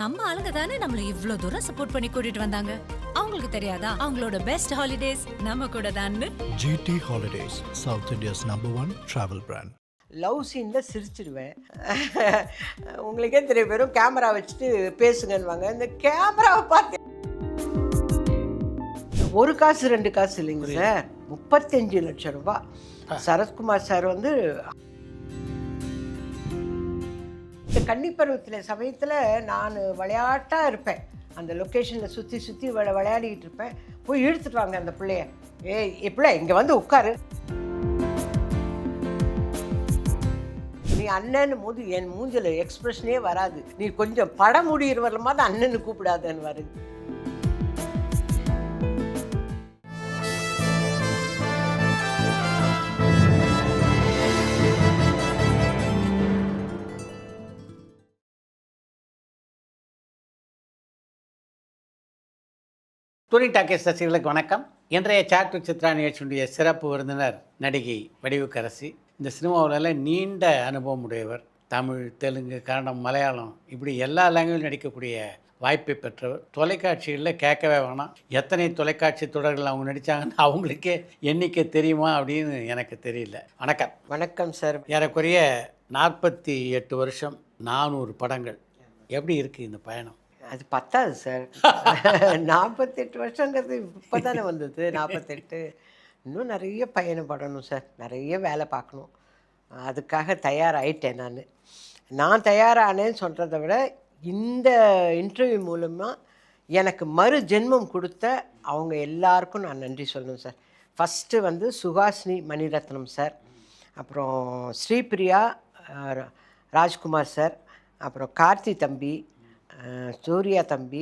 நம்ம ஆளுங்க தானே நம்மள இவ்ளோ தூரம் சப்போர்ட் பண்ணி கூட்டிட்டு வந்தாங்க. அவங்களுக்கு தெரியாதா அவங்களோட பெஸ்ட் ஹாலிடேஸ் நம்ம கூட தான்னு. GT Holidays, South India's #1 travel brand. Love சீனில் சிரிச்சிடுவேன். உங்களுக்கே தெரிய வெறும் கேமரா வச்சுட்டு பேசுங்கன்னுவாங்க. இந்த கேமராவை பார்த்து ஒரு காசு ரெண்டு காசு இல்லைங்க சார், 35 லட்சம் ரூபாய். சரத்குமார் சார் வந்து கன்னிப்பருவத்தில் சமயத்தில் நான் விளையாட்டாக இருப்பேன். அந்த லொக்கேஷனில் சுற்றி சுற்றி விளையாடிக்கிட்டு இருப்பேன். போய் இழுத்துட்டு வாங்க அந்த பிள்ளைய, எப்படில இங்கே வந்து உட்காரு, நீ அண்ணன்னு போது என் மூஞ்சில் எக்ஸ்பிரஷனே வராது. நீ கொஞ்சம் படம் முடிகிறவரமா தான் அண்ணன்னு கூப்பிடாதன்னு வருது. துணி டாக்கேஸ் ரசிகர்களுக்கு வணக்கம். இன்றைய சாட் வித் சித்ரா நிகழ்ச்சியுடைய சிறப்பு விருந்தினர் நடிகை வடிவுக்கரசி. இந்த சினிமாவில் நீண்ட அனுபவம் உடையவர். தமிழ், தெலுங்கு, கன்னடம், மலையாளம் இப்படி எல்லா லாங்குவேஜ் நடிக்கக்கூடிய வாய்ப்பை பெற்றவர். தொலைக்காட்சிகளில் கேட்கவே வேணாம், எத்தனை தொலைக்காட்சி தொடர்கள் அவங்க நடித்தாங்கன்னு அவங்களுக்கே எண்ணிக்கை தெரியுமா அப்படின்னு எனக்கு தெரியல. வணக்கம். வணக்கம் சார். ஏறக்குறைய 48 வருஷம், 400 படங்கள். எப்படி இருக்குது இந்த பயணம்? அது பத்தாது சார். 48 வருஷங்கிறது இப்போ தானே வந்தது. 48 இன்னும் நிறைய பயணப்படணும் சார், நிறைய வேலை பார்க்கணும். அதுக்காக தயாராகிட்டேன். நான் தயாரானேன்னு சொல்கிறத விட இந்த இன்டர்வியூ மூலமாக எனக்கு மறு ஜென்மம் கொடுத்த அவங்க எல்லாருக்கும் நான் நன்றி சொல்லணும் சார். ஃபஸ்ட்டு வந்து சுஹாசினி மணிரத்னம் சார், அப்புறம் ஸ்ரீபிரியா ராஜ்குமார் சார், அப்புறம் கார்த்தி தம்பி, சூர்யா தம்பி,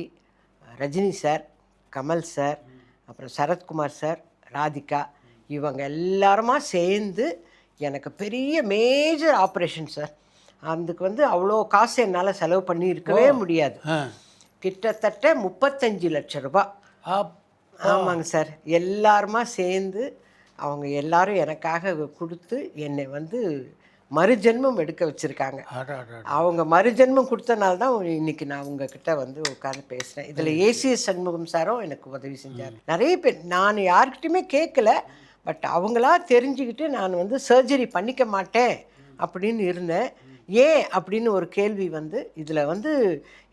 ரஜினி சார், கமல் சார், அப்புறம் சரத்குமார் சார், ராதிகா, இவங்க எல்லாருமா சேர்ந்து எனக்கு பெரிய மேஜர் ஆப்ரேஷன் சார். அதுக்கு வந்து அவ்வளோ காசு என்னால் செலவு பண்ணி இருக்கவே முடியாது. கிட்டத்தட்ட 35 லட்சம் ரூபாய். ஆமாங்க சார். எல்லாருமா சேர்ந்து அவங்க எல்லாரும் எனக்காக கொடுத்து என்னை வந்து மறுஜென்மம் எடுக்க வச்சுருக்காங்க. அவங்க மறுஜென்மம் கொடுத்தனால தான் இன்றைக்கி நான் உங்ககிட்ட வந்து உட்காந்து பேசுகிறேன். இதில் ஏசிஎஸ் சண்முகம் சாரும் எனக்கு உதவி செஞ்சார். நிறைய பேர், நான் யார்கிட்டையுமே கேட்கல, பட் அவங்களா தெரிஞ்சுக்கிட்டு நான் வந்து சர்ஜரி பண்ணிக்க மாட்டேன் அப்படின்னு இருந்தேன். ஏன் அப்படின்னு ஒரு கேள்வி வந்து இதில் வந்து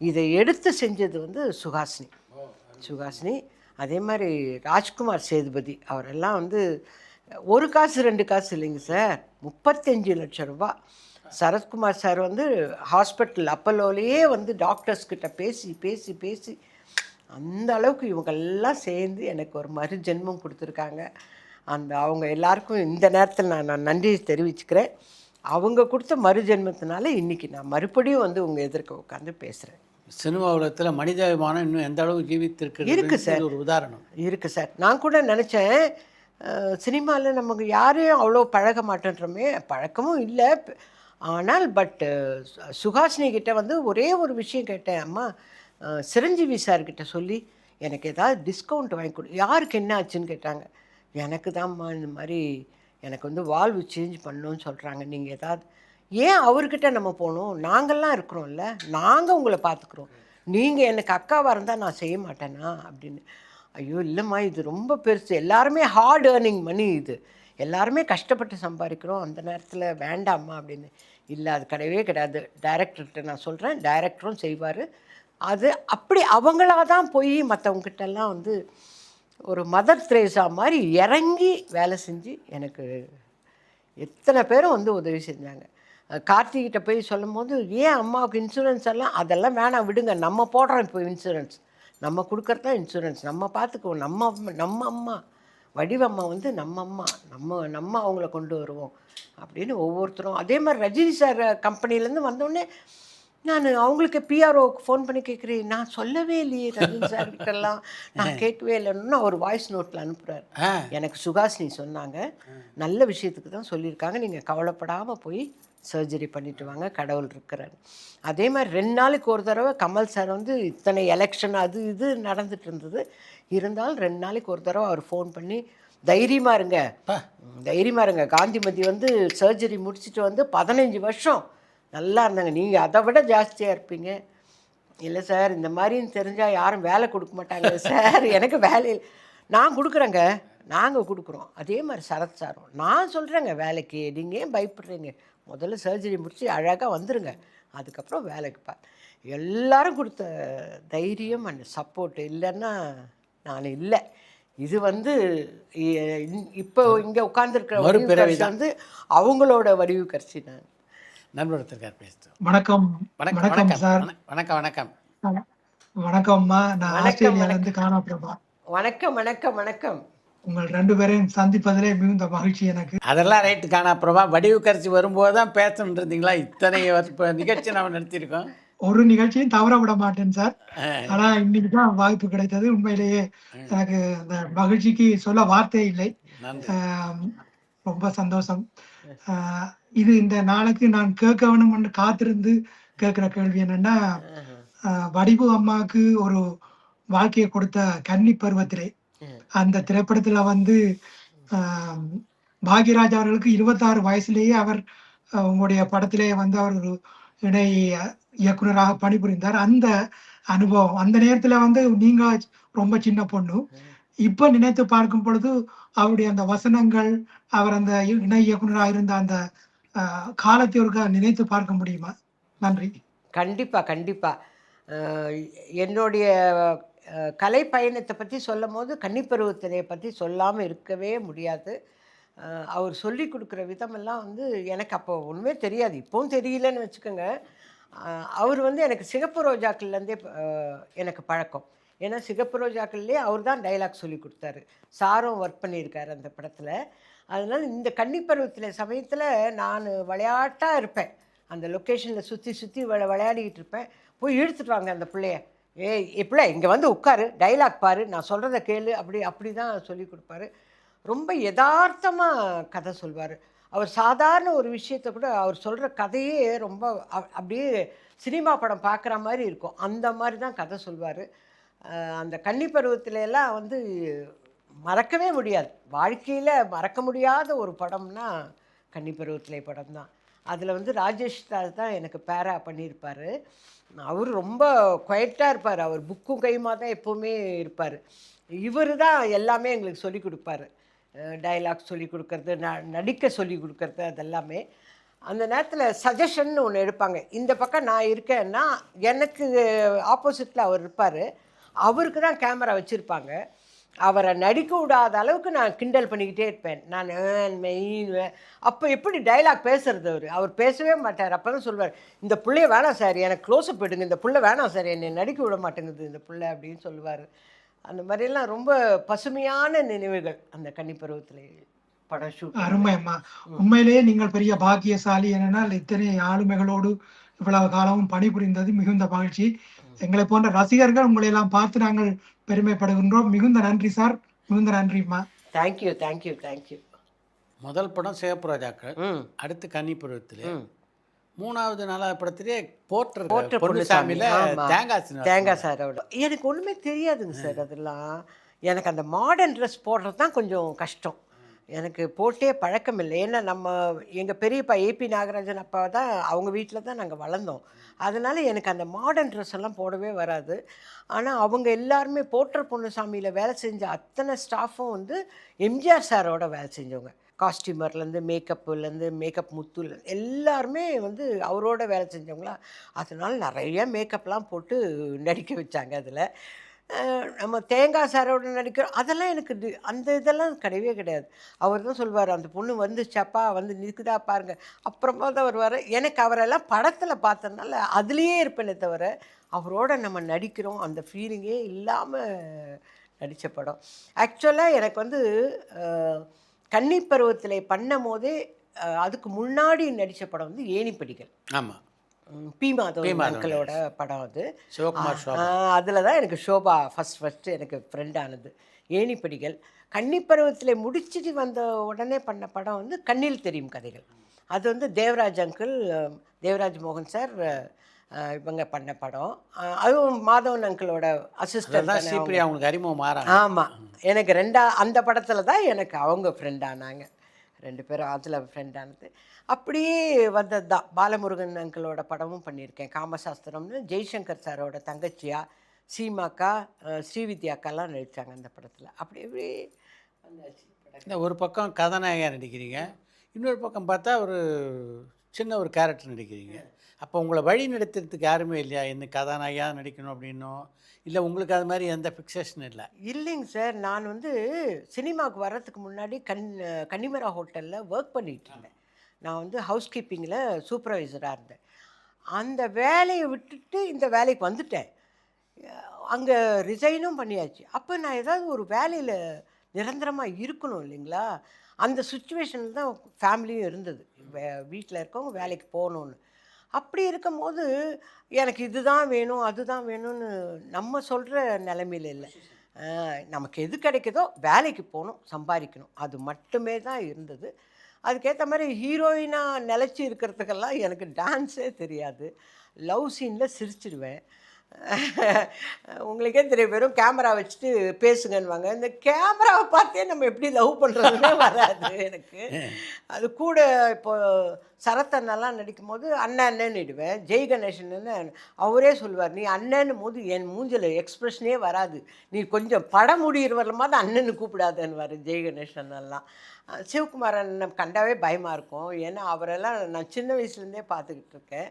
இதை எடுத்து செஞ்சது வந்து சுஹாசினி. அதே மாதிரி ராஜ்குமார் சேதுபதி, அவரெல்லாம் வந்து ஒரு காசு ரெண்டு காசு இல்லைங்க சார், 35 லட்சம் ரூபாய். சரத்குமார் சார் வந்து ஹாஸ்பிட்டல் அப்பல்லோலேயே வந்து டாக்டர்ஸ்கிட்ட பேசி பேசி பேசி அந்த அளவுக்கு இவங்கெல்லாம் சேர்ந்து எனக்கு ஒரு மறுஜென்மம் கொடுத்துருக்காங்க. அவங்க எல்லாருக்கும் இந்த நேரத்தில் நான் நன்றி தெரிவிச்சுக்கிறேன். அவங்க கொடுத்த மறுஜென்மத்தினால இன்றைக்கி நான் மறுபடியும் வந்து உங்கள் எதிர்க்க உட்காந்து பேசுகிறேன். சினிமா உலகத்தில் மனிதாபிமானம் இன்னும் எந்த அளவுக்கு ஜீவித்திருக்கு இருக்குது சார். ஒரு உதாரணம் இருக்குது சார். நான் கூட நினச்சேன், சினிமாவில் நமக்கு யாரையும் அவ்வளோ பழக மாட்டேன்றோமே, பழக்கமும் இல்லை. ஆனால் சுஹாசினி கிட்டே வந்து ஒரே ஒரு விஷயம் கேட்டேன். அம்மா, சிரஞ்சீவி சார்கிட்ட சொல்லி எனக்கு ஏதாவது டிஸ்கவுண்ட் வாங்கி கொடு. யாருக்கு என்ன ஆச்சுன்னு கேட்டாங்க. எனக்கு தான்மா இந்த மாதிரி எனக்கு வந்து வால்வு சேஞ்ச் பண்ணணும்னு சொல்கிறாங்க, நீங்கள் ஏதாவது. ஏன் அவர்கிட்ட நம்ம போகணும், நாங்கள்லாம் இருக்கிறோம்ல, நாங்கள் உங்களை பார்த்துக்குறோம், நீங்கள் எனக்கு அக்காவாக இருந்தால் நான் செய்ய மாட்டேனா அப்படின்னு. ஐயோ இல்லைம்மா, இது ரொம்ப பெருசு, எல்லாருமே ஹார்ட் ஏர்னிங் மணி, இது எல்லாருமே கஷ்டப்பட்டு சம்பாதிக்கிறோம், அந்த நேரத்தில் வேண்டாம்மா அப்படின்னு. இல்லை, அது கிடையவே கிடையாது, டைரக்டர்கிட்ட நான் சொல்கிறேன், டைரக்டரும் செய்வார். அது அப்படி அவங்களாக தான் போய் மற்றவங்ககிட்டலாம் வந்து ஒரு மதர் தெரேசா மாதிரி இறங்கி வேலை செஞ்சு எனக்கு எத்தனை பேரும் வந்து உதவி செஞ்சாங்க. கார்த்திகிட்ட போய் சொல்லும் போது, ஏன் அம்மாவுக்கு இன்சூரன்ஸ் எல்லாம், அதெல்லாம் வேணாம் விடுங்க, நம்ம போடுறோம் இப்போ இன்சூரன்ஸ், நம்ம கொடுக்குறது தான் இன்சூரன்ஸ், நம்ம பார்த்துக்குவோம், நம்ம அம்மா வடிவம்மா வந்து நம்ம அவங்கள கொண்டு வருவோம் அப்படின்னு ஒவ்வொருத்தரும். அதே மாதிரி ரஜினி சார் கம்பெனிலேருந்து வந்தோடனே நான் அவங்களுக்கு பிஆர்ஓக்கு ஃபோன் பண்ணி கேட்குறேன், நான் சொல்லவே இல்லையே ரஜினி சார்கிட்டலாம், நான் கேட்கவே இல்லைன்னு அவர் வாய்ஸ் நோட்டில் அனுப்புகிறார். எனக்கு சுஹாசினி சொன்னாங்க, நல்ல விஷயத்துக்கு தான் சொல்லியிருக்காங்க, நீங்கள் கவலைப்படாமல் போய் சர்ஜரி பண்ணிட்டு வாங்க, கடவுள் இருக்கிறார். அதே மாதிரி 2 நாளைக்கு ஒரு தடவை கமல் சார் வந்து இத்தனை எலெக்ஷன் அது இது நடந்துட்டு இருந்தது, இருந்தாலும் 2 நாளைக்கு ஒரு தடவை அவர் ஃபோன் பண்ணி, தைரியமாக இருங்க, காந்திமதி வந்து சர்ஜரி முடிச்சுட்டு வந்து 15 வருஷம் நல்லா இருந்தாங்க, நீங்கள் அதை விட ஜாஸ்தியாக இருப்பீங்க, இல்லை சார், இந்த மாதிரின்னு தெரிஞ்சால் யாரும் வேலை கொடுக்க மாட்டாங்க சார். எனக்கு வேலை நான் கொடுக்குறேங்க, நாங்கள் கொடுக்குறோம். அதே மாதிரி சரத் சாரும் நான் சொல்கிறேங்க வேலைக்கு. நீங்கள் ஏன் பயப்படுறீங்க? முதல்ல சர்ஜரி முடித்து அழகாக வந்துடுங்க, அதுக்கப்புறம் வேலைக்கு எல்லாரும் கொடுத்த தைரியம் அண்ட் சப்போர்ட் இல்லைன்னா நான் இல்லை. இது வந்து இப்போ இங்கே உட்கார்ந்துருக்கிற வந்து அவங்களோட வடிவுக்கரசி. நான் நண்பர் பேசுகிறேன். வணக்கம். வணக்கம் சார். வணக்கம் வணக்கம் வணக்கம்மா. நான் ஆஸ்திரேலியாவிலிருந்து காணாபிரபா. வணக்கம் வணக்கம் வணக்கம். உங்கள் 2 பேரையும் சந்திப்பதிலே மிகுந்த மகிழ்ச்சி எனக்கு. அதெல்லாம் ரைட்டு காணாபிரபா. வடிவுக்கரசி வரும்போது தான் பேசணுன்னு இருந்தீங்களா? இத்தனை நிகழ்ச்சி நம்ம நடத்தியிருக்கோம். ஒரு நிகழ்ச்சியும் தவற விட மாட்டேன் சார். ஆனா இன்னைக்கு தான் வாய்ப்பு கிடைத்தது. உண்மையிலேயே எனக்கு அந்த மகிழ்ச்சிக்கு சொல்ல வார்த்தை இல்லை. ரொம்ப சந்தோஷம். இது இந்த நாளுக்கு நான் கேட்க வேணும்னு காத்திருந்து கேட்கிற கேள்வி என்னன்னா, வடிவு அம்மாவுக்கு ஒரு வாழ்க்கையை கொடுத்த கன்னி பருவத்திலே அந்த திரைப்படத்துல வந்து பாக்யராஜ் அவர்களுக்கு 26 வயசுலேயே அவர் உங்களுடைய படத்திலே வந்து அவர் ஒரு இணை இயக்குனராக பணிபுரிந்தார். அந்த அனுபவம் அந்த நேரத்துல வந்து நீங்க ரொம்ப சின்ன பொண்ணு. இப்ப நினைத்து பார்க்கும் பொழுது அவருடைய அந்த வசனங்கள், அவர் அந்த இணை இயக்குனராக இருந்த அந்த காலத்தை ஒரு நினைத்து பார்க்க முடியுமா? நன்றி. கண்டிப்பா கண்டிப்பா. என்னுடைய கலை பயணத்தை பற்றி சொல்லும் போது கன்னிப்பருவத்தினை பற்றி சொல்லாமல் இருக்கவே முடியாது. அவர் சொல்லி கொடுக்குற விதமெல்லாம் வந்து எனக்கு அப்போ ஒன்றுமே தெரியாது, இப்போவும் தெரியலன்னு வச்சுக்கோங்க. அவர் வந்து எனக்கு சிகப்பு ரோஜாக்கள்லேருந்தே எனக்கு பழக்கம். ஏன்னா சிகப்பு ரோஜாக்கள்லேயே அவர் தான் டைலாக் சொல்லி கொடுத்தாரு. சாரும் ஒர்க் பண்ணியிருக்காரு அந்த படத்தில். அதனால் இந்த கன்னிப்பருவத்தில் சமயத்தில் நான் விளையாட்டாக இருப்பேன். அந்த லொக்கேஷனில் சுற்றி சுற்றி விளையாடிக்கிட்டு இருப்பேன். போய் இழுத்துட்டு வாங்க அந்த பிள்ளைய, எப்படில இங்கே வந்து உட்காரு, டைலாக் பாரு, நான் சொல்கிறத கேளு, அப்படி தான் சொல்லி கொடுப்பாரு. ரொம்ப யதார்த்தமாக கதை சொல்வார். அவர் சாதாரண ஒரு விஷயத்தை கூட அவர் சொல்கிற கதையே ரொம்ப அப்படியே சினிமா படம் பார்க்குற மாதிரி இருக்கும். அந்த மாதிரி தான் கதை சொல்வார். அந்த கன்னி பருவத்திலெல்லாம் வந்து மறக்கவே முடியாது. வாழ்க்கையில் மறக்க முடியாத ஒரு படம்னா கன்னி பருவத்திலே படம் தான். அதில் வந்து ராஜேஷ் தான் எனக்கு பேரா பண்ணியிருப்பார். அவர் ரொம்ப குவைட்டாக இருப்பார். அவர் புக்கும் கையுமா தான் எப்போவுமே இருப்பார். இவர் தான் எல்லாமே எங்களுக்கு சொல்லி கொடுப்பாரு. டைலாக் சொல்லி கொடுக்கறது, நடிக்க சொல்லி கொடுக்கறது, அதெல்லாமே. அந்த நேரத்தில் சஜஷன் ஒன்று எடுப்பாங்க. இந்த பக்கம் நான் இருக்கேன்னா எனக்கு ஆப்போசிட்டில் அவர் இருப்பார். அவருக்கு தான் கேமரா வச்சுருப்பாங்க. அவரை நடிக்க விடாத அளவுக்கு நான் கிண்டல் பண்ணிக்கிட்டே இருப்பேன். நான் மெயின் அப்போ எப்படி டைலாக் பேசுறது, அவர் பேசவே மாட்டார். அப்போ தான் சொல்லுவார், இந்த பிள்ளைய வேணாம் சார், எனக்கு க்ளோஸ்அப் எடுங்க, இந்த பிள்ளை வேணாம் சார், என்னை நடிக்க விட மாட்டேங்குது இந்த பிள்ளை அப்படின்னு சொல்லுவார். அந்த மாதிரிலாம் ரொம்ப பசுமையான நினைவுகள் அந்த கன்னிப்பருவத்தில் படம் ஷூட். அருமையம்மா. உண்மையிலேயே நீங்கள் பெரிய பாக்கியசாலி. என்னென்னால் இத்தனை ஆளுமைகளோடு இவ்வளவு காலமும் பணிபுரிந்தது மிகுந்த மகிழ்ச்சி. எங்களை போன்ற ரசிகர்கள் உங்களை எல்லாம் பார்த்து நாங்கள் பெருமைப்படுகின்றோம். மிகுந்த நன்றி சார், மிகுந்த நன்றிம்மா. Thank you thank you thank you. முதல் படம் சிகப்பு ரோஜாக்கள், அடுத்து கன்னிப்பருவத்தில், 3வது 4வது படத்திலே போற்ற பொன்னுசாமியில் தேங்காய் சாரோட எனக்கு ஒன்றுமே தெரியாதுங்க சார். அதெல்லாம் எனக்கு அந்த மாடர்ன் ட்ரெஸ் போடுறது தான் கொஞ்சம் கஷ்டம். எனக்கு போட்டே பழக்கம் இல்லை. ஏன்னா எங்கள் பெரியப்பா ஏபி நாகராஜன் அப்பா தான், அவங்க வீட்டில் தான் நாங்கள் வளர்ந்தோம். அதனால் எனக்கு அந்த மாடர்ன் ட்ரெஸ் எல்லாம் போடவே வராது. ஆனால் அவங்க எல்லாருமே போற்ற பொன்னுசாமியில் வேலை செஞ்ச அத்தனை ஸ்டாஃபும் வந்து எம்ஜிஆர் சாரோட வேலை செஞ்சவங்க. காஸ்டியூமர்லேருந்து மேக்கப்புலேருந்து மேக்கப் முத்துல எல்லாருமே வந்து அவரோட வேலை செஞ்சவங்களா. அதனால் நிறைய மேக்கப்லாம் போட்டு நடிக்க வச்சாங்க. அதில் நம்ம தேங்காய் சாரோட நடிக்கிறோம், அதெல்லாம் எனக்கு அந்த இதெல்லாம் கிடையவே கிடையாது. அவர் தான் சொல்வார், அந்த பொண்ணு வந்துச்சாப்பா, வந்து நிற்குதா பாருங்க, அப்புறமா தான் வருவார். எனக்கு அவரெல்லாம் படத்தில் பார்த்ததுனால அதுலேயே இருப்பேனே தவிர அவரோட நம்ம நடிக்கிறோம் அந்த ஃபீலிங்கே இல்லாமல் நடித்த படம். ஆக்சுவலாக எனக்கு வந்து கன்னிப்பருவத்தில் பண்ணும் போதே அதுக்கு முன்னாடி நடித்த படம் வந்து ஏணிப்படிகள். ஆமாம், பி மாதவன் அங்கிளோட படம் அது. சிவகுமார் அதில் தான் எனக்கு ஷோபா ஃபஸ்ட்டு எனக்கு ஃப்ரெண்ட் ஆனது. ஏணிப்படிகள் கன்னிப்பருவத்தில் முடிச்சுட்டு வந்த உடனே பண்ண படம் வந்து கண்ணில் தெரியும் கதைகள். அது வந்து தேவராஜ் அங்கிள், தேவராஜ் மோகன் சார் இவங்க பண்ண படம். அதுவும் மாதவன் அங்கிளோட அசிஸ்டன்ட் தான். அவங்களுக்கு அறிமுகம் மாறாங்க. ஆமாம், எனக்கு அந்த படத்தில் தான் எனக்கு அவங்க ஃப்ரெண்ட் ஆனாங்க. 2 பேரும் அதில் ஃப்ரெண்டானது. அப்படியே வந்தது தான். பாலமுருகன் அங்கிளோட படமும் பண்ணியிருக்கேன். காமசாஸ்திரம்னு ஜெய்சங்கர் சாரோட தங்கச்சியா சீமாக்கா, ஸ்ரீவித்யா அக்காலாம் நடித்தாங்க அந்த படத்தில். அப்படி இப்படி வந்தாச்சு. இந்த ஒரு பக்கம் கதாநாயகா நடிக்கிறீங்க, இன்னொரு பக்கம் பார்த்தா ஒரு சின்ன ஒரு கேரக்டர் நடிக்கிறீங்க. அப்போ உங்களை வழி நடத்துறதுக்கு யாருமே இல்லையா? என்ன கதாநாயகியா நடிக்கணும் அப்படின்னோ, இல்லை உங்களுக்கு அது மாதிரி எந்த ஃபிக்சேஷன் இல்லை? இல்லைங்க சார். நான் வந்து சினிமாவுக்கு வர்றதுக்கு முன்னாடி கன்னிமரா ஹோட்டலில் ஒர்க் பண்ணிகிட்டு இருந்தேன். நான் வந்து ஹவுஸ் கீப்பிங்கில் சூப்பர்வைசராக இருந்தேன். அந்த வேலையை விட்டுட்டு இந்த வேலைக்கு வந்துட்டேன். அங்கே ரிசைனும் பண்ணியாச்சு. அப்போ நான் ஏதாவது ஒரு வேலையில் நிரந்தரமாக இருக்கணும் இல்லைங்களா? அந்த சுச்சுவேஷனில் தான் ஃபேமிலியும் இருந்தது. வீட்டில் இருக்கவங்க வேலைக்கு போகணுன்னு. அப்படி இருக்கும்போது எனக்கு இதுதான் வேணும் அதுதான் வேணும்னு நம்ம சொல்கிற நிலைமையில் இல்லை. நமக்கு எது கிடைக்குதோ வேலைக்கு போகணும், சம்பாதிக்கணும், அது மட்டுமே தான் இருந்தது. அதுக்கேற்ற மாதிரி ஹீரோயினாக நிலச்சி இருக்கிறதுக்கெல்லாம் எனக்கு டான்ஸே தெரியாது. லவ் சீனில் சிரிச்சிடுவேன். உங்களுக்கே தெரியும், வெறும் கேமரா வச்சுட்டு பேசுங்கன்னுவாங்க. இந்த கேமராவை பார்த்தே நம்ம எப்படி லவ் பண்ணுறதுன்னே வராது எனக்கு. அது கூட இப்போ சரத்தண்ணெல்லாம் நடிக்கும் போது அண்ணன் அண்ணன்னுடுவேன். ஜெய் கணேசன்னு அவரே சொல்லுவார், நீ அண்ணன்னு போது என் மூஞ்சில் எக்ஸ்ப்ரெஷனே வராது, நீ கொஞ்சம் படம் முடிகிற வரமாதிரி அண்ணன்னு கூப்பிடாதன்னுவார் ஜெய் கணேசன் எல்லாம். சிவகுமார் அண்ணன் கண்டாவே பயமாக இருக்கும். ஏன்னா அவரெல்லாம் நான் சின்ன வயசுலேருந்தே பார்த்துக்கிட்டு இருக்கேன்.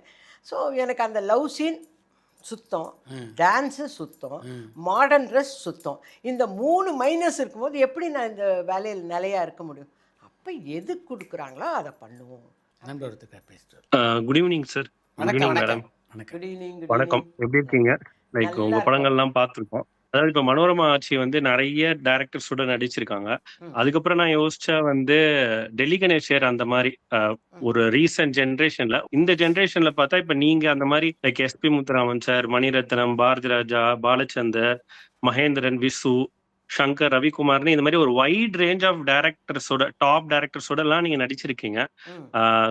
ஸோ எனக்கு அந்த லவ் சீன் சுத்தம், டான்ஸு சுத்தம், மாடர்ன் ட்ரெஸ் சுத்தம். இந்த 3 மைனஸ் இருக்கும்போது எப்படி நான் இந்த வேலையில் நிலையாக இருக்க முடியும்? அப்போ எது கொடுக்குறாங்களோ அதை பண்ணுவோம். நண்பர் ஒருத்தர் பேசுகிறார். Good evening sir. வணக்கம் மேடம். வணக்கம். Good evening. வணக்கம். எப்படி இருக்கீங்க? லைக் உங்க படங்கள்லாம் பார்த்துருக்கோம். அதாவது இப்போ மனோரமா ஆட்சி வந்து நிறைய டைரக்டர்ஸோட நடிச்சிருக்காங்க. அதுக்கப்புறம் நான் யோசிச்சா வந்து டெல்லி கணேஷர் அந்த மாதிரி ஒரு ரீசன்ட் ஜென்ரேஷன்ல, இந்த ஜென்ரேஷன்ல பார்த்தா இப்ப நீங்க அந்த மாதிரி like SP Muthuraman sir, Mani Ratnam, Bharathi Raja, Balachander, Mahendran, Visu, Shankar, ரவிக்குமார்னு இந்த மாதிரி ஒரு வைட் ரேஞ்ச் ஆஃப் டைரக்டர்ஸோட, டாப் டைரக்டர்ஸோட எல்லாம் நீங்க நடிச்சிருக்கீங்க.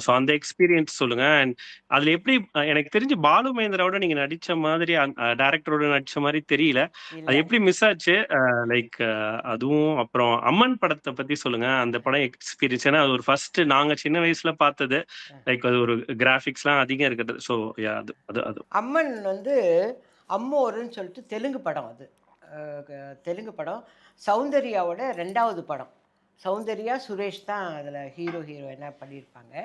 ஸோ அந்த எக்ஸ்பீரியன்ஸ் சொல்லுங்க. அண்ட் அதுல எப்படி எனக்கு தெரிஞ்சு பாலு மகேந்திராவோட நீங்க நடிச்ச மாதிரி டைரக்டரோட நடிச்ச மாதிரி தெரியல, அது எப்படி மிஸ் ஆச்சு? லைக் அதுவும் அப்புறம் அம்மன் படத்தை பத்தி சொல்லுங்க. அந்த படம் எக்ஸ்பீரியன்ஸ், ஏன்னா அது ஒரு ஃபர்ஸ்ட் நாங்க சின்ன வயசுல பார்த்தது. லைக் அது ஒரு கிராஃபிக்ஸ்லாம் அதிகம் இருக்கிறது. ஸோ அது அது அது அம்மன் வந்து அம்மோருன்னு சொல்லிட்டு தெலுங்கு படம். அது தெலுங்கு படம். சௌந்தர்யாவோட 2வது படம். சௌந்தர்யா, சுரேஷ் தான் அதில் ஹீரோயினாக பண்ணியிருப்பாங்க.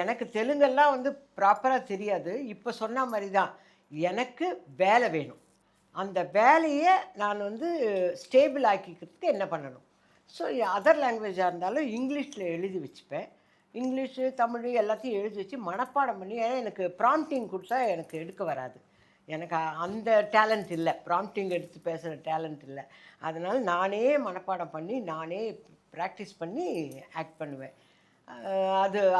எனக்கு தெலுங்கெல்லாம் வந்து ப்ராப்பராக தெரியாது. இப்போ சொன்ன மாதிரி தான் எனக்கு வேலை வேணும். அந்த வேலையை நான் வந்து ஸ்டேபிள் ஆக்கிக்கிறதுக்கு என்ன பண்ணணும்? ஸோ அதர் லாங்குவேஜாக இருந்தாலும் இங்கிலீஷில் எழுதி வச்சுப்பேன். இங்கிலீஷு, தமிழ் எல்லாத்தையும் எழுதி வச்சு மனப்பாடம் பண்ணி, ஏன்னா எனக்கு ப்ராம்ப்டிங் கொடுத்தா எனக்கு எடுக்க வராது. எனக்கு அந்த டேலண்ட் இல்லை, ப்ராம்ப்டிங் எடுத்து பேசுகிற டேலண்ட் இல்லை. அதனால் நானே மனப்பாடம் பண்ணி நானே ப்ராக்டிஸ் பண்ணி ஆக்ட் பண்ணுவேன்.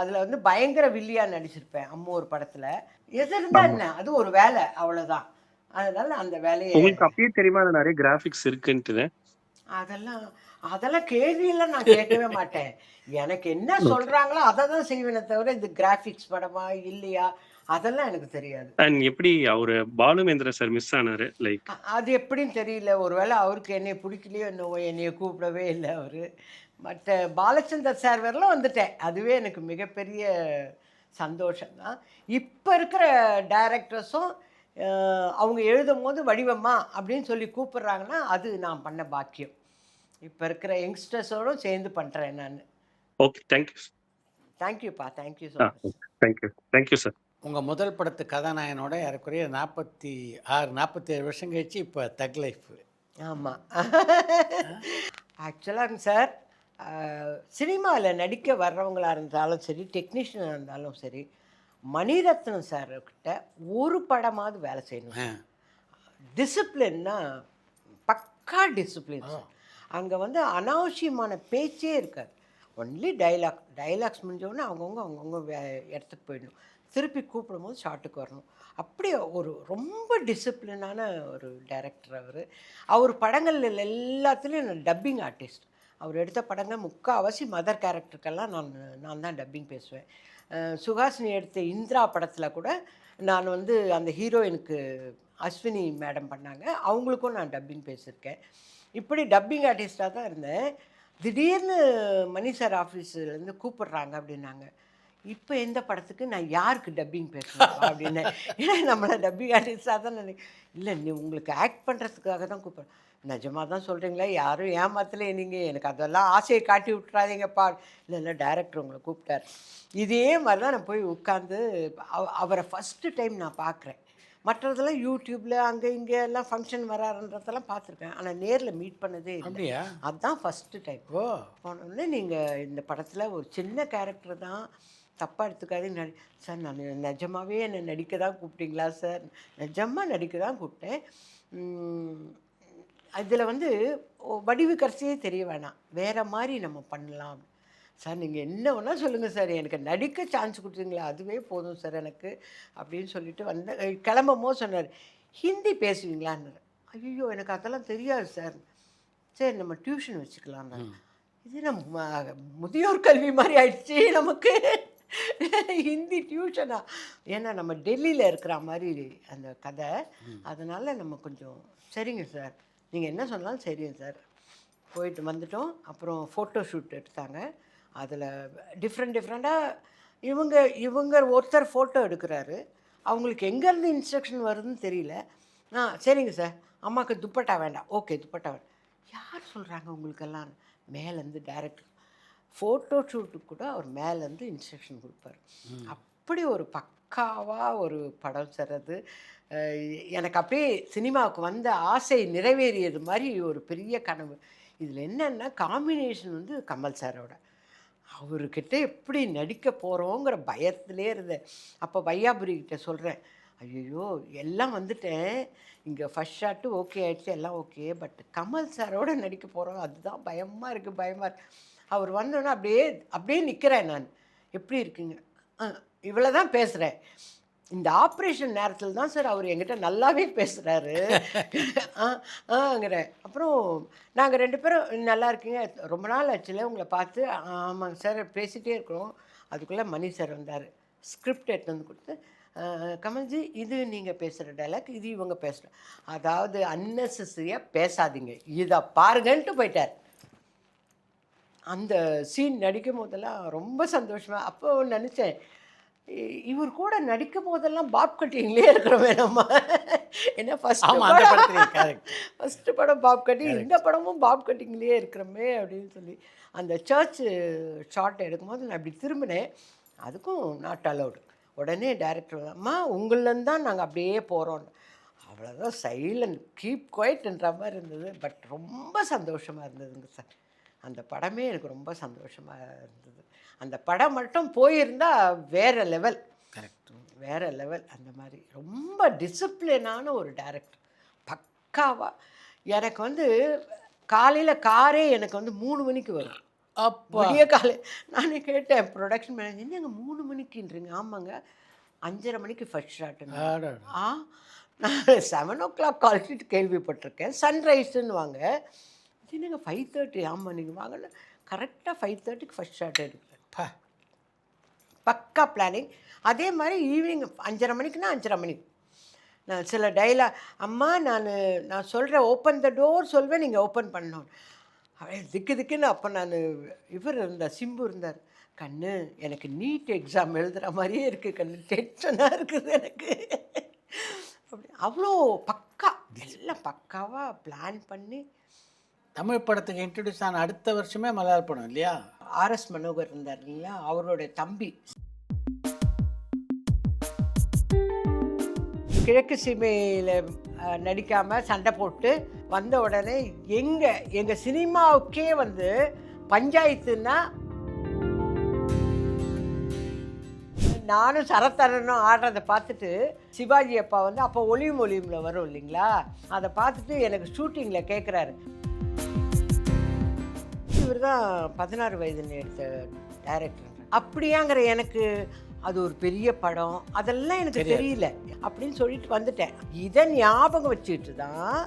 அதில் வந்து பயங்கர வில்லியாக நடிச்சிருப்பேன் அம்மூர் படத்தில். எது இருந்தால் என்ன, அது ஒரு வேலை, அவ்வளோதான். அதனால் அந்த வேலையை உங்களுக்கு அப்பயே தெரியுமா அது நிறைய கிராஃபிக்ஸ் இருக்குன்ட்டு? அதெல்லாம் கேள்வியெல்லாம் நான் கேட்கவே மாட்டேன். எனக்கு என்ன சொல்கிறாங்களோ அதை தான் செய்வேனே தவிர இது கிராஃபிக்ஸ் படமா இல்லையா அதெல்லாம் எனக்கு தெரியாது. அண்ட் எப்படி அவரு பாலுமேந்திர சார் மிஸ் ஆனாரு? லைக் அது எப்படின்னு தெரியல. ஒருவேளை அவருக்கு என்னைய பிடிக்கலையோ என்னவோ, என்னைய கூப்பிடவே இல்லை அவர். பட் பாலச்சந்தர் சார் வரலாம் வந்துட்டேன். அதுவே எனக்கு மிகப்பெரிய சந்தோஷம்தான். இப்போ இருக்கிற டைரக்டர்ஸும் அவங்க எழுதும் போது வடிவம்மா அப்படின்னு சொல்லி கூப்பிட்றாங்கன்னா அது நான் பண்ண பாக்கியம். இப்போ இருக்கிற யங்ஸ்டர்ஸோடும் சேர்ந்து பண்ணுறேன் நான். Okay, thank you. தேங்க்யூப்பா, thank you so much. Thank you sir. உங்கள் முதல் படத்து கதாநாயகனோட ஏறக்குறைய 46-47 வருஷம் கழிச்சு இப்போ தக் லைஃப். ஆமாம். ஆக்சுவலாக சார், சினிமாவில் நடிக்க வர்றவங்களாக இருந்தாலும் சரி, டெக்னீஷியனாக இருந்தாலும் சரி, மணிரத்னம் சார்கிட்ட ஒரு படமாவது வேலை செய்யணும். டிசிப்ளின்னா பக்கா டிசிப்ளின் சார். அங்கே வந்து அனாவசியமான பேச்சே இருக்காது. ஒன்லி டைலாக்ஸ் முடிஞ்சோடனே அவங்கவுங்க இடத்துக்கு போயிடணும். திருப்பி கூப்பிடும்போது ஷாட்டுக்கு வரணும். அப்படியே ஒரு ரொம்ப டிசிப்ளினான ஒரு டைரக்டர் அவர் படங்கள் எல்லாத்துலேயும் நான் டப்பிங் ஆர்டிஸ்ட். அவர் எடுத்த படங்கள் முக்கால்வாசி மதர் கேரக்டருக்கெல்லாம் நான் தான் டப்பிங் பேசுவேன். சுஹாசினி எடுத்த இந்திரா படத்தில் கூட நான் வந்து அந்த ஹீரோயினுக்கு அஸ்வினி மேடம் பண்ணாங்க, அவங்களுக்கும் நான் டப்பிங் பேசியிருக்கேன். இப்படி டப்பிங் ஆர்டிஸ்டாக தான் இருந்தேன். திடீர்னு மணி சார் ஆஃபீஸ்லேருந்து கூப்பிடுறாங்க அப்படின்னாங்க. இப்போ எந்த படத்துக்கு நான் யாருக்கு டப்பிங் பேசணும் அப்படின்னு. ஏன்னா நம்மளை டப்பிங் ஆர்டிஸ்டாக தான் இல்லை நீ உங்களுக்கு ஆக்ட் பண்ணுறதுக்காக தான் கூப்பிட்றேன். நிஜமாக தான் சொல்கிறீங்களா? யாரும் ஏமாத்தலே நீங்கள், எனக்கு அதெல்லாம் ஆசையை காட்டி விட்றாதீங்கப்பா. இல்லை டைரக்டர் உங்களை கூப்பிட்டார். இதே மாதிரி தான் நான் போய் உட்காந்து அவரை ஃபஸ்ட்டு டைம் நான் பார்க்குறேன். மற்றதெல்லாம் யூடியூப்பில் அங்கே இங்கே எல்லாம் ஃபங்க்ஷன் வராருன்றதெல்லாம் பார்த்துருக்கேன். ஆனால் நேரில் மீட் பண்ணதே இல்லை. அதுதான் ஃபஸ்ட்டு டைம். போனோடனே நீங்கள் இந்த படத்தில் ஒரு சின்ன கேரக்டர் தான், தப்பாக எடுத்துக்காதீங்க. சார் நான் நிஜமாகவே என்னை நடிக்க தான் கூப்பிட்டீங்களா சார்? நிஜமாக நடிக்க தான் கூப்பிட்டேன். இதில் வந்து வடிவுக்கரசியே தெரிய வேணாம், வேறு மாதிரி நம்ம பண்ணலாம் சார். நீங்கள் என்ன வேணால் சொல்லுங்கள் சார், எனக்கு நடிக்க சான்ஸ் கொடுத்தீங்களா அதுவே போதும் சார் எனக்கு அப்படின்னு சொல்லிட்டு வந்த கிளம்பும்போது சொன்னார், ஹிந்தி பேசுவீங்களான்னு. ஐயோ எனக்கு அதெல்லாம் தெரியாது சார். சரி நம்ம டியூஷன் வச்சுக்கலாம். இது நம்ம முதியோர் கல்வி மாதிரி ஆயிடுச்சு நமக்கு, ஹிந்தி டியூஷனா? ஏன்னா நம்ம டெல்லியில் இருக்கிற மாதிரி அந்த கதை, அதனால் நம்ம கொஞ்சம் சரிங்க சார் நீங்கள் என்ன சொன்னாலும் சரிங்க சார். போயிட்டு வந்துட்டோம். அப்புறம் ஃபோட்டோ ஷூட் எடுத்தாங்க. அதில் டிஃப்ரெண்ட்டாக இவங்க ஒருத்தர் ஃபோட்டோ எடுக்கிறாரு. அவங்களுக்கு எங்கேருந்து இன்ஸ்ட்ரக்ஷன் வருதுன்னு தெரியல. சரிங்க சார், அம்மாவுக்கு துப்பட்டா வேண்டாம். ஓகே துப்பட்டா வேண்டாம். யார் சொல்கிறாங்க உங்களுக்கெல்லாம்? மேலேருந்து டைரக்டர் ஃபோட்டோ ஷூட்டுக்கு கூட அவர் மேலேருந்து இன்ஸ்ட்ரக்ஷன் கொடுப்பார். அப்படி ஒரு பக்காவாக ஒரு படம் சார் அது. எனக்கு அப்படியே சினிமாவுக்கு வந்த ஆசை நிறைவேறியது மாதிரி ஒரு பெரிய கனவு. இதில் என்னென்னா காம்பினேஷன் வந்து கமல் சாரோட, அவர்கிட்ட எப்படி நடிக்க போகிறோங்கிற பயத்திலே இருந்தேன். அப்போ வையாபுரிக்கிட்ட சொல்கிறேன், ஐயோ எல்லாம் வந்துட்டேன், இங்கே ஃபஸ்ட் ஷாட்டு ஓகே ஆகிடுச்சு, எல்லாம் ஓகே, பட் கமல் சாரோட நடிக்க போகிறோம், அதுதான் பயமாக இருக்குது. அவர் வந்தோன்னே அப்படியே நிற்கிறேன் நான். எப்படி இருக்குங்க? இவ்வளோ தான் பேசுகிறேன். இந்த ஆப்ரேஷன் நேரத்தில் தான் சார் அவர் என்கிட்ட நல்லாவே பேசுகிறாரு. ஆங்கிறேன். அப்புறம் நாங்கள் 2 பேரும் நல்லா இருக்கீங்க, ரொம்ப நாள் ஆச்சுல உங்களை பார்த்து. ஆமாங்க சார் பேசிகிட்டே இருக்கிறோம். அதுக்குள்ளே மணி சார் வந்தார். ஸ்கிரிப்ட் எடுத்து வந்து கொடுத்து, கமல்ஜி இது நீங்கள் பேசுகிற டைலாக், இது இவங்க பேசுகிற, அதாவது அன்னெசரியாக பேசாதீங்க, இதை பாருங்கன்ட்டு போயிட்டார். அந்த சீன் நடிக்கும் போதெல்லாம் ரொம்ப சந்தோஷமாக. அப்போ நினச்சேன், இவர் கூட நடிக்கும் போதெல்லாம் பாப் கட்டிங்லேயே இருக்கிறோமே நம்ம. ஏன்னா ஃபஸ்ட்டு படம் பாப் கட்டிங், இந்த படமும் பாப் கட்டிங்லேயே இருக்கிறோமே அப்படின்னு சொல்லி அந்த சர்ச் ஷார்ட் எடுக்கும்போது நான் அப்படி திரும்பினேன். அதுக்கும் நாட் அலவுடு. உடனே டைரக்டர், அம்மா உங்களேருந்து தான் நாங்கள் அப்படியே போகிறோம். அவ்வளோதான், சைலண்ட் கீப் குவைட்ன்ற மாதிரி இருந்தது. பட் ரொம்ப சந்தோஷமாக இருந்ததுங்க சார். அந்த படமே எனக்கு ரொம்ப சந்தோஷமாக இருந்தது. அந்த படம் மட்டும் போயிருந்தால் வேறு லெவல். கரெக்ட், வேறு லெவல். அந்த மாதிரி ரொம்ப டிசிப்ளினான ஒரு டைரக்டர், பக்காவாக. எனக்கு வந்து காலையில் காரே எனக்கு வந்து 3 மணிக்கு வரும். அப்படியே காலையில் நானே கேட்டேன் ப்ரொடக்ஷன் மேனேஜர், என்னங்க 3 மணிக்குன்றீங்க? ஆமாங்க, 5:30 மணிக்கு ஃபர்ஸ்ட் ஷாட்டுங்க. நான் 7 o'clock கால் ஷீட் கேள்விப்பட்டிருக்கேன். சன்ரைஸ்ன்னு வாங்க, என்னங்க 5:30? ஆமாம் நீங்கள் வாங்கன்னு கரெக்டாக 5:30க்கு ஃபர்ஸ்ட் ஷாட் எடுப்பேன். பக்கா பிளானிங். அதே மாதிரி ஈவினிங் 5:30 மணிக்குன்னா 5:30 மணிக்கு நான் சில டைலாக், அம்மா நான் சொல்கிறேன் ஓப்பன் த டோர் சொல்வேன், நீங்கள் ஓப்பன் பண்ணணும். திக்குன்னு. அப்போ நான் இவர் இருந்தார், சிம்பு இருந்தார். கண்ணு எனக்கு நீட் எக்ஸாம் எழுதுகிற மாதிரியே இருக்குது கண்ணு, டென்ஷனாக இருக்குது எனக்கு. அப்படி அவ்வளோ பக்கா, எல்லாம் பக்காவாக பிளான் பண்ணி. தமிழ் படத்துக்கு இன்ட்ரடியூஸ் ஆன அடுத்த வருஷமே மலையாள படம் இல்லையா? ஆர்எஸ் மனோகர் இருந்தார் இல்லைங்களா, அவரோட தம்பி. கிழக்கு சீமையில் நடிக்காமல் சண்டை போட்டு வந்த உடனே எங்கள் சினிமாவுக்கே வந்து பஞ்சாயத்துன்னா, நானும் சரத்தரனும் ஆடுறதை பார்த்துட்டு சிவாஜி அப்பா வந்து அப்போ ஒளியும் ஒளியும்ல வரும் இல்லைங்களா, அதை பார்த்துட்டு எனக்கு ஷூட்டிங்கில் கேட்குறாரு. இவர் தான் 16 வயதுன்னு எடுத்த டைரக்டர். அப்படியாங்கிற எனக்கு அது ஒரு பெரிய படம், அதெல்லாம் எனக்கு தெரியல அப்படின்னு சொல்லிட்டு வந்துட்டேன். இதை ஞாபகம் வச்சுட்டு தான்